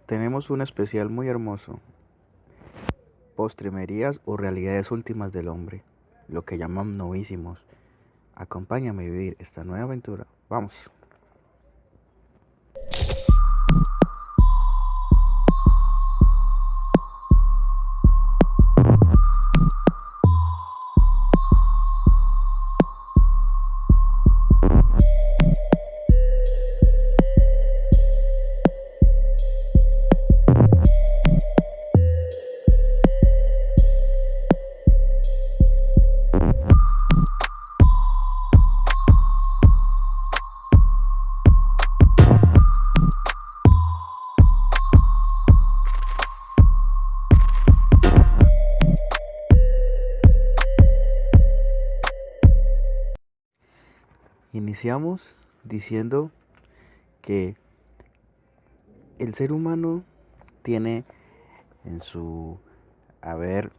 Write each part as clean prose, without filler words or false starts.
Tenemos un especial muy hermoso, postrimerías o realidades últimas del hombre, lo que llaman novísimos. Acompáñame a vivir esta nueva aventura. Vamos. Iniciamos diciendo que el ser humano tiene en su haber,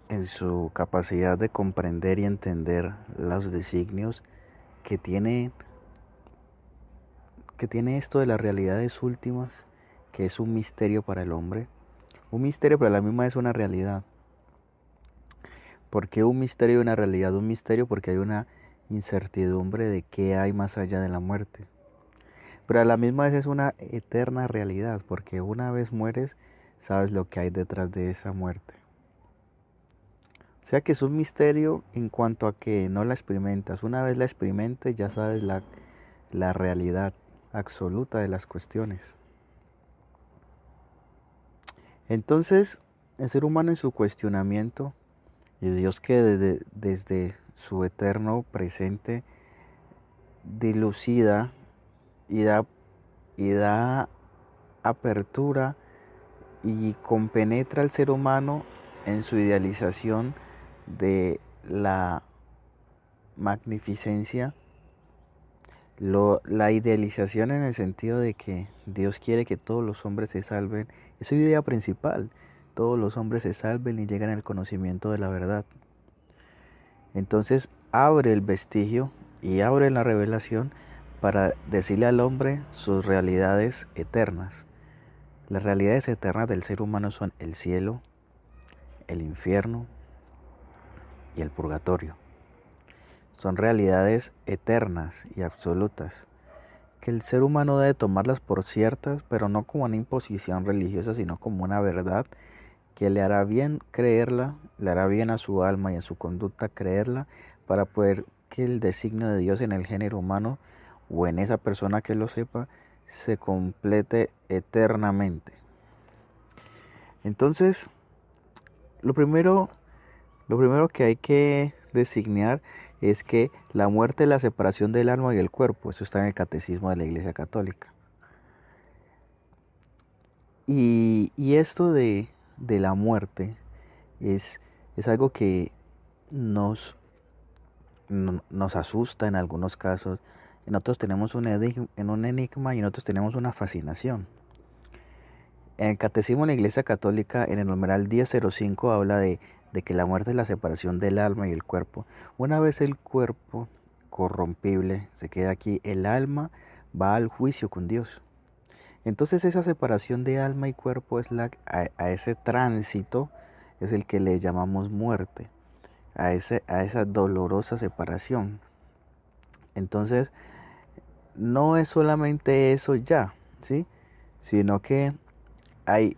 en su capacidad de comprender y entender los designios que tiene, esto de las realidades últimas, que es un misterio para el hombre. Un misterio, pero a la misma es una realidad. ¿Por qué un misterio y una realidad? Un misterio porque hay una incertidumbre de qué hay más allá de la muerte. Pero a la misma vez es una eterna realidad, porque una vez mueres, sabes lo que hay detrás de esa muerte. O sea que es un misterio en cuanto a que no la experimentas. Una vez la experimentes, ya sabes la realidad absoluta de las cuestiones. Entonces, el ser humano en su cuestionamiento, y Dios que desde su eterno presente dilucida y da apertura y compenetra al ser humano en su idealización de la magnificencia, la idealización en el sentido de que Dios quiere que todos los hombres se salven, es su idea principal, todos los hombres se salven y llegan al conocimiento de la verdad. Entonces abre el vestigio y abre la revelación para decirle al hombre sus realidades eternas. Las realidades eternas del ser humano son el cielo, el infierno y el purgatorio. Son realidades eternas y absolutas, que el ser humano debe tomarlas por ciertas, pero no como una imposición religiosa, sino como una verdad que le hará bien creerla, le hará bien a su alma y a su conducta creerla, para poder que el designio de Dios en el género humano o en esa persona que lo sepa se complete eternamente. Entonces, lo primero, lo primero que hay que designar es que la muerte es la separación del alma y del cuerpo. Eso está en el catecismo de la Iglesia Católica. Y esto de la muerte es, es algo que nos, nos asusta en algunos casos. En otros tenemos un enigma y en otros tenemos una fascinación. En el Catecismo de la Iglesia Católica, en el numeral 1005, habla de que la muerte es la separación del alma y el cuerpo. Una vez el cuerpo corrompible se queda aquí, el alma va al juicio con Dios. Entonces esa separación de alma y cuerpo es a ese tránsito es el que le llamamos muerte, a esa dolorosa separación. Entonces no es solamente eso ya, ¿sí? Sino que hay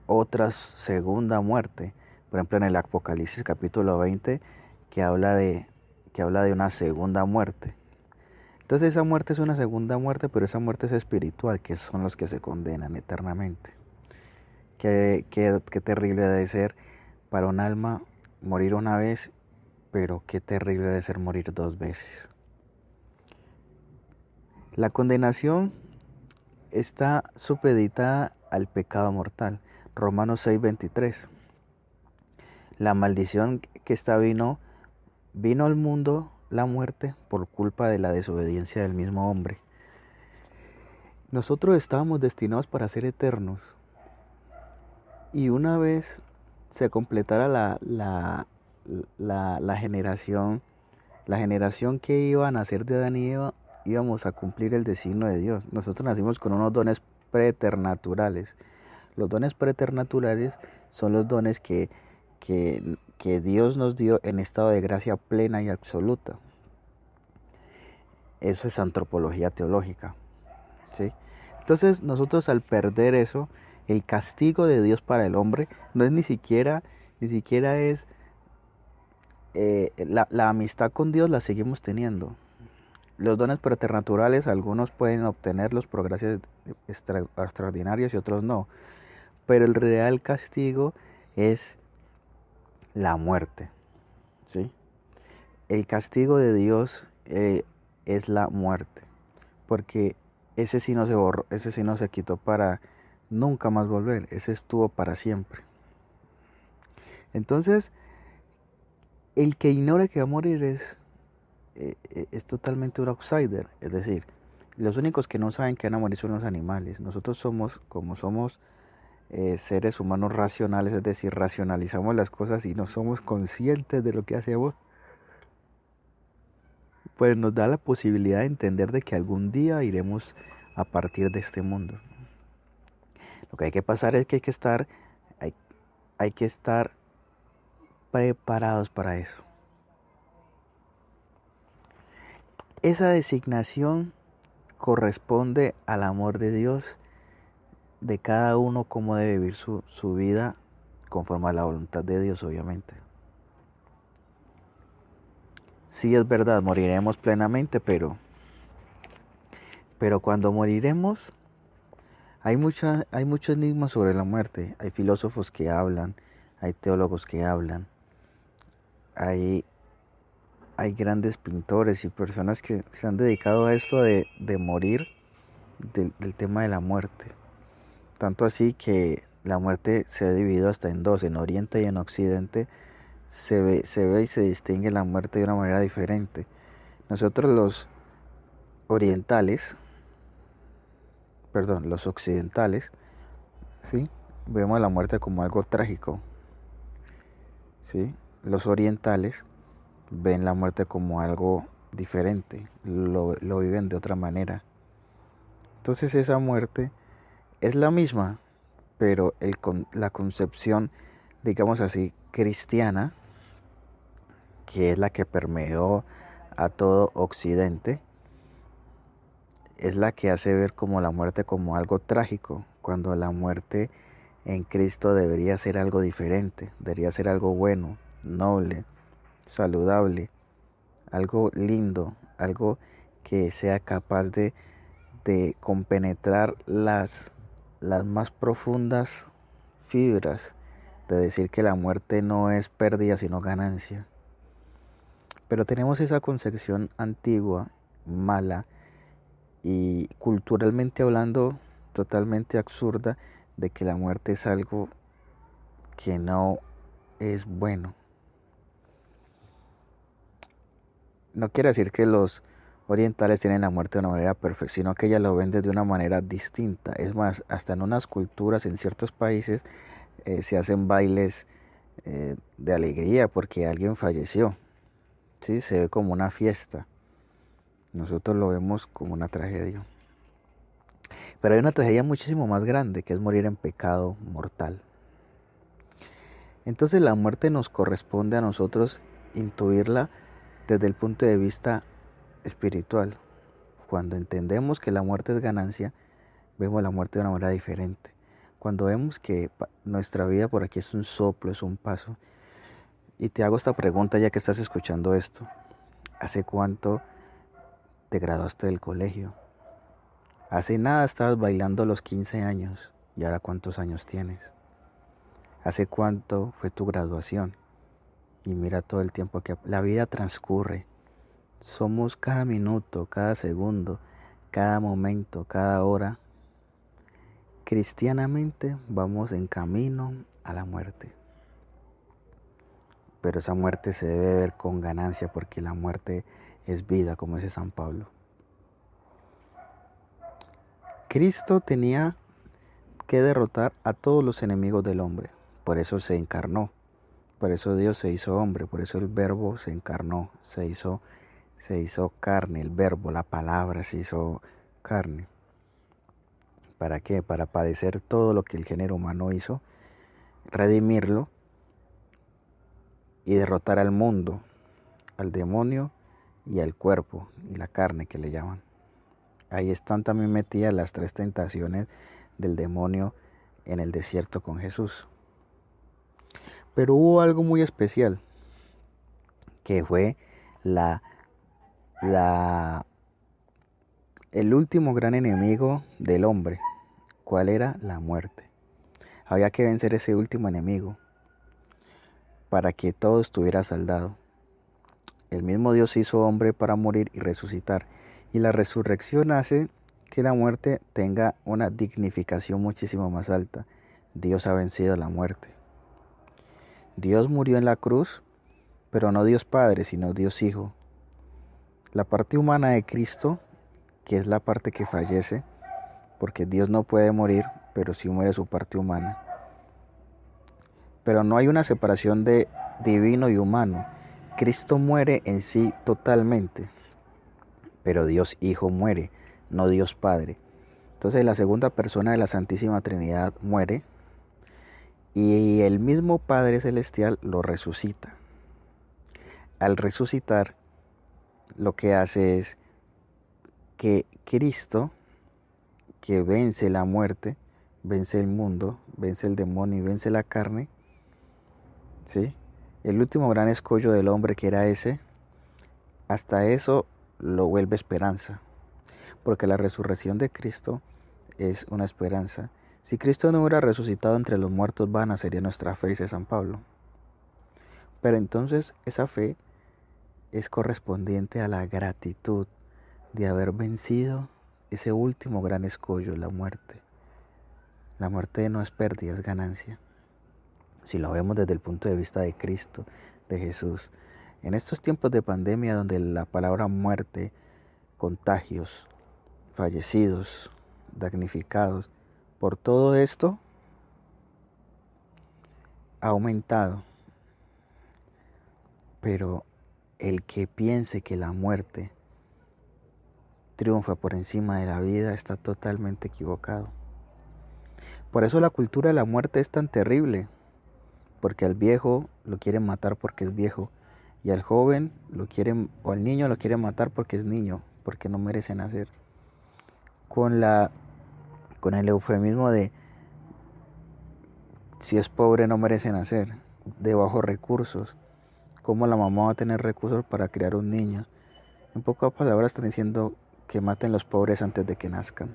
otra segunda muerte. Por ejemplo, en el Apocalipsis capítulo 20, que habla de una segunda muerte. Entonces esa muerte es una segunda muerte, pero esa muerte es espiritual, que son los que se condenan eternamente. Qué terrible debe ser para un alma morir una vez, pero qué terrible debe ser morir dos veces. La condenación está supeditada al pecado mortal. Romanos 6:23. La maldición que vino al mundo la muerte por culpa de la desobediencia del mismo hombre. Nosotros estábamos destinados para ser eternos. Y una vez se completara la generación, la generación que iba a nacer de Adán y Eva, íbamos a cumplir el designio de Dios. Nosotros nacimos con unos dones preternaturales. Los dones preternaturales son los dones que Dios nos dio en estado de gracia plena y absoluta. Eso es antropología teológica, ¿sí? Entonces nosotros al perder eso, el castigo de Dios para el hombre no es ni siquiera es la amistad con Dios la seguimos teniendo. Los dones preternaturales, algunos pueden obtenerlos por gracias extraordinarias y otros no. Pero el real castigo es la muerte, ¿sí? El castigo de Dios es la muerte, porque ese sí no se borró, ese sí no se quitó para nunca más volver, ese estuvo para siempre. Entonces, el que ignora que va a morir es totalmente un outsider, es decir, los únicos que no saben que van a morir son los animales. Nosotros somos, como somos seres humanos racionales, es decir, racionalizamos las cosas y no somos conscientes de lo que hacemos, pues nos da la posibilidad de entender de que algún día iremos a partir de este mundo. Lo que hay que pasar es que hay que estar preparados para eso. Esa designación corresponde al amor de Dios, de cada uno cómo debe vivir su vida conforme a la voluntad de Dios, obviamente. Sí es verdad, moriremos plenamente, pero cuando moriremos hay mucho enigma sobre la muerte. Hay filósofos que hablan, hay teólogos que hablan, hay grandes pintores y personas que se han dedicado a esto de morir, del tema de la muerte. Tanto así que la muerte se ha dividido hasta en dos, en Oriente y en Occidente. Se ve y se distingue la muerte de una manera diferente. Nosotros los occidentales, ¿sí? Vemos la muerte como algo trágico, ¿sí? Los orientales ven la muerte como algo diferente, lo viven de otra manera. Entonces esa muerte es la misma, pero la concepción, digamos así, cristiana, que es la que permeó a todo Occidente, es la que hace ver como la muerte como algo trágico, cuando la muerte en Cristo debería ser algo diferente, debería ser algo bueno, noble, saludable, algo lindo, algo que sea capaz de compenetrar las más profundas fibras, de decir que la muerte no es pérdida sino ganancia. Pero tenemos esa concepción antigua, mala y culturalmente hablando totalmente absurda de que la muerte es algo que no es bueno. No quiere decir que los orientales tienen la muerte de una manera perfecta, sino que ellas lo ven de una manera distinta. Es más, hasta en unas culturas, en ciertos países, se hacen bailes de alegría porque alguien falleció. ¿Sí? Se ve como una fiesta. Nosotros lo vemos como una tragedia. Pero hay una tragedia muchísimo más grande, que es morir en pecado mortal. Entonces la muerte nos corresponde a nosotros intuirla desde el punto de vista espiritual. Cuando entendemos que la muerte es ganancia, vemos la muerte de una manera diferente. Cuando vemos que nuestra vida por aquí es un soplo, es un paso. Y te hago esta pregunta ya que estás escuchando esto. ¿Hace cuánto te graduaste del colegio? Hace nada estabas bailando a los 15 años. ¿Y ahora cuántos años tienes? ¿Hace cuánto fue tu graduación? Y mira todo el tiempo que la vida transcurre. Somos cada minuto, cada segundo, cada momento, cada hora. Cristianamente vamos en camino a la muerte. Pero esa muerte se debe ver con ganancia porque la muerte es vida, como dice San Pablo. Cristo tenía que derrotar a todos los enemigos del hombre. Por eso se encarnó. Por eso Dios se hizo hombre. Por eso el verbo se encarnó. Se hizo carne. El verbo, la palabra se hizo carne. ¿Para qué? Para padecer todo lo que el género humano hizo, redimirlo y derrotar al mundo, al demonio y al cuerpo y la carne que le llaman. Ahí están también metidas las 3 tentaciones del demonio en el desierto con Jesús. Pero hubo algo muy especial, que fue la, la, el último gran enemigo del hombre. ¿Cuál era? La muerte. Había que vencer ese último enemigo para que todo estuviera saldado. El mismo Dios hizo hombre para morir y resucitar. Y la resurrección hace que la muerte tenga una dignificación muchísimo más alta. Dios ha vencido la muerte. Dios murió en la cruz, pero no Dios Padre, sino Dios Hijo. La parte humana de Cristo, que es la parte que fallece, porque Dios no puede morir, pero sí muere su parte humana. Pero no hay una separación de divino y humano. Cristo muere en sí totalmente, pero Dios Hijo muere, no Dios Padre. Entonces la segunda persona de la Santísima Trinidad muere y el mismo Padre Celestial lo resucita. Al resucitar, lo que hace es que Cristo, que vence la muerte, vence el mundo, vence el demonio y vence la carne, ¿sí? El último gran escollo del hombre, que era ese, hasta eso lo vuelve esperanza, porque la resurrección de Cristo es una esperanza. Si Cristo no hubiera resucitado entre los muertos, vana sería nuestra fe, dice San Pablo. Pero entonces esa fe es correspondiente a la gratitud de haber vencido ese último gran escollo, la muerte. La muerte no es pérdida, es ganancia. Si lo vemos desde el punto de vista de Cristo, de Jesús. En estos tiempos de pandemia donde la palabra muerte, contagios, fallecidos, damnificados, por todo esto ha aumentado. Pero el que piense que la muerte triunfa por encima de la vida está totalmente equivocado. Por eso la cultura de la muerte es tan terrible, porque al viejo lo quieren matar porque es viejo, y al joven lo quieren, o al niño lo quieren matar porque es niño, porque no merece nacer. Con el eufemismo de si es pobre no merece nacer, de bajos recursos. ¿Cómo la mamá va a tener recursos para criar un niño? En pocas palabras están diciendo que maten los pobres antes de que nazcan.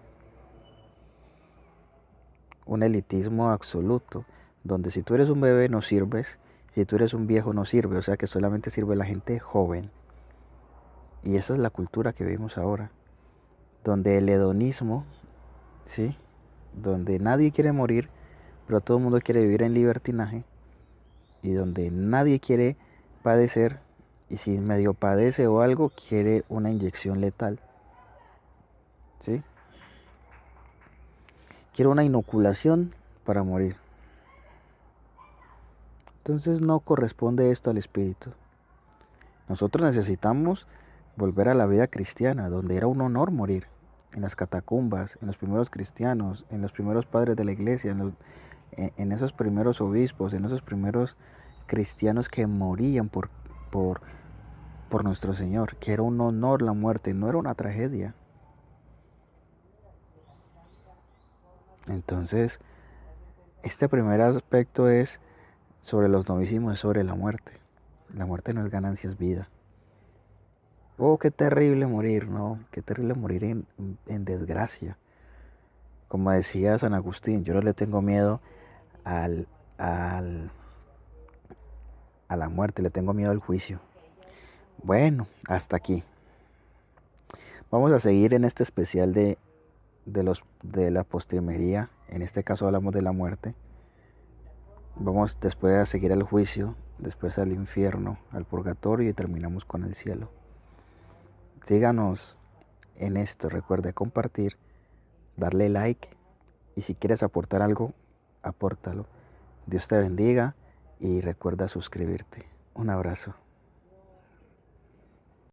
Un elitismo absoluto, donde si tú eres un bebé no sirves, si tú eres un viejo no sirve, o sea que solamente sirve la gente joven. Y esa es la cultura que vivimos ahora, donde el hedonismo, ¿sí? Donde nadie quiere morir, pero todo el mundo quiere vivir en libertinaje, y donde nadie quiere padecer, y si medio padece o algo, quiere una inyección letal, ¿sí? Quiere una inoculación para morir. Entonces no corresponde esto al espíritu. Nosotros necesitamos volver a la vida cristiana, donde era un honor morir, en las catacumbas, en los primeros cristianos, en los primeros padres de la iglesia, en esos primeros obispos, en esos primeros cristianos que morían por nuestro Señor, que era un honor la muerte, no era una tragedia. Entonces, este primer aspecto es sobre los novicismos, es sobre la muerte. La muerte no es ganancia, es vida. Oh, qué terrible morir, no, qué terrible morir en desgracia. Como decía San Agustín, yo no le tengo miedo al, al, a la muerte, le tengo miedo al juicio. Bueno, hasta aquí. Vamos a seguir en este especial de la postrimería. En este caso hablamos de la muerte. Vamos después a seguir al juicio, después al infierno, al purgatorio y terminamos con el cielo. Síganos en esto, recuerda compartir, darle like y si quieres aportar algo, apórtalo. Dios te bendiga y recuerda suscribirte. Un abrazo.